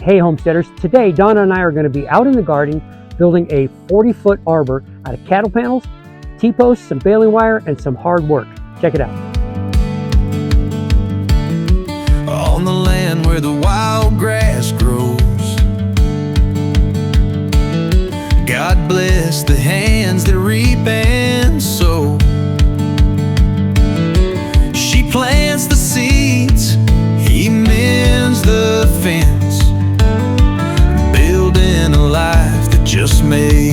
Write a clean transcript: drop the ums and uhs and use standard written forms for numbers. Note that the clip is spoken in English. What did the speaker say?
Hey homesteaders, today Donna and I are going to be out in the garden building a 40-foot arbor out of cattle panels, T-posts, some baling wire, and some hard work. Check it out. On the land where the wild grass grows, God bless the hands that reap and sow. She plants the seeds, he mends the fence, building a life that just made